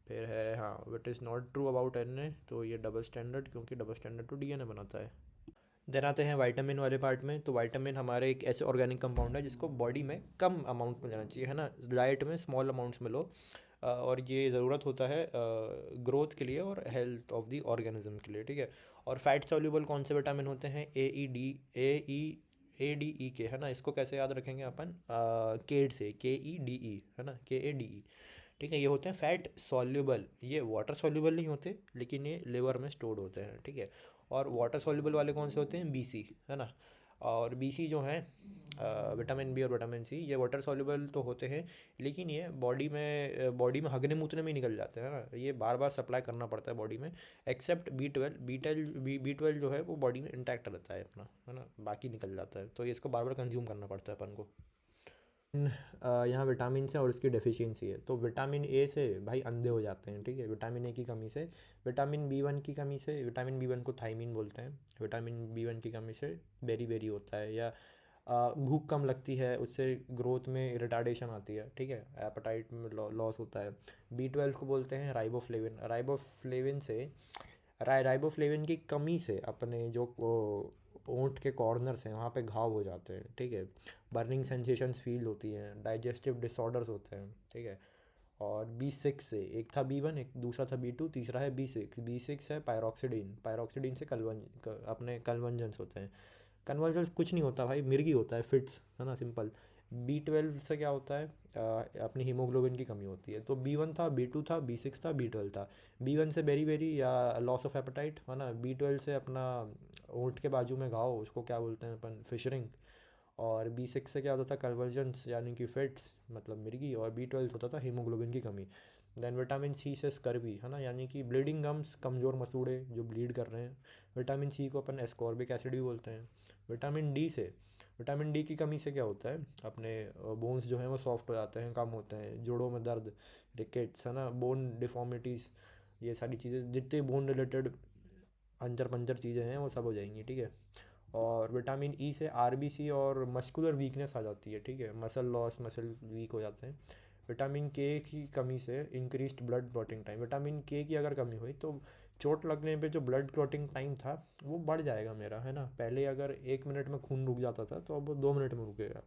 फिर है, हाँ, it is not true about RNA, तो ये डबल स्टैंडर्ड, क्योंकि डबल स्टैंडर्ड तो DNA बनाता है। देन आते हैं विटामिन वाले पार्ट में। तो विटामिन हमारे एक ऐसे ऑर्गेनिक कंपाउंड है जिसको बॉडी में कम अमाउंट में लेना चाहिए, है ना। डाइट में स्मॉल अमाउंट्स में लो, और ये ज़रूरत होता है ग्रोथ के लिए और हेल्थ ऑफ द ऑर्गेनिज्म के लिए, ठीक है। और फैट सॉल्युबल कौन से विटामिन होते हैं? ADE के, है ना। इसको कैसे याद रखेंगे अपन? केड से, KEDE, है ना, KADE, ठीक है। ये होते हैं फैट सॉल्युबल, ये वाटर सॉल्युबल नहीं होते, लेकिन ये लिवर में स्टोर्ड होते हैं, ठीक है। और वाटर सॉल्युबल वाले कौन से होते हैं? BC, है ना। और BC जो हैं, विटामिन B और विटामिन C, ये वाटर सॉल्युबल तो होते हैं, लेकिन ये बॉडी में हगने मूतने में ही निकल जाते हैं ना, ये बार बार सप्लाई करना पड़ता है बॉडी में। एक्सेप्ट B12 जो है वो बॉडी में इंटैक्ट रहता है अपना, है ना, बाकी निकल जाता है, तो ये इसको बार बार कंज्यूम करना पड़ता है अपन को। यहाँ विटामिन से और उसकी डेफिशिएंसी है। तो विटामिन A से भाई अंधे हो जाते हैं, ठीक है, विटामिन A की कमी से। विटामिन B1 की कमी से, विटामिन B1 को थाइमीन बोलते हैं, विटामिन B1 की कमी से बेरी बेरी होता है, या भूख कम लगती है, उससे ग्रोथ में रिटार्डेशन आती है, ठीक है, एपेटाइट में लॉस होता है। B12 को बोलते हैं राइबोफ्लेविन, राइबोफ्लेविन से राइबोफ्लेविन की कमी से अपने जो ओंठ के कॉर्नर्स हैं वहाँ पे घाव हो जाते हैं, ठीक है। बर्निंग सेंसेशंस फील होती हैं, डाइजेस्टिव डिसऑर्डर्स होते हैं, ठीक है। और B6 से, एक था B1, एक दूसरा था B2, तीसरा है B6 है पायरोक्सिडीन, पायरोक्सिडीन से अपने कन्वर्जेंस होते हैं। कन्वर्जेंस कुछ नहीं होता भाई, मिर्गी होता है, फिट्स, है ना, सिंपल। B12 से क्या होता है, अपनी हीमोग्लोबिन की कमी होती है। तो B1 था, B2 था, B6 था, B12 था। B1 से बेरी बेरी या लॉस ऑफ एपेटाइट है ना। B12 से अपना ओंठ के बाजू में घाव, उसको क्या बोलते हैं अपन, फिशरिंग। और B6 से क्या होता था, कन्वर्जेंस यानी कि फिट्स मतलब मिर्गी। और B12 होता था हीमोग्लोबिन की कमी। देन विटामिन सी से स्कर्वी है ना, यानी कि ब्लीडिंग गम्स, कमज़ोर मसूड़े जो ब्लीड कर रहे हैं। विटामिन सी को अपन एस्कॉर्बिक एसिड भी बोलते हैं। विटामिन डी से, विटामिन डी की कमी से क्या होता है, अपने बोन्स जो हैं वो सॉफ्ट हो जाते हैं, कम होते हैं, जोड़ों में दर्द, रिकेट्स है ना, बोन डिफॉर्मिटीज़, ये सारी चीज़ें जितने बोन रिलेटेड अंजर पंजर चीज़ें हैं वो सब हो जाएंगी, ठीक है। और विटामिन ई से आरबीसी और मस्कुलर वीकनेस आ जाती है, ठीक है, मसल लॉस, मसल वीक हो जाते हैं। विटामिन के की कमी से increased blood clotting time, vitamin के की अगर कमी हुई तो चोट लगने पे जो ब्लड क्लॉटिंग टाइम था वो बढ़ जाएगा मेरा, है ना। पहले अगर 1 मिनट में खून रुक जाता था तो अब वो 2 मिनट में रुकेगा।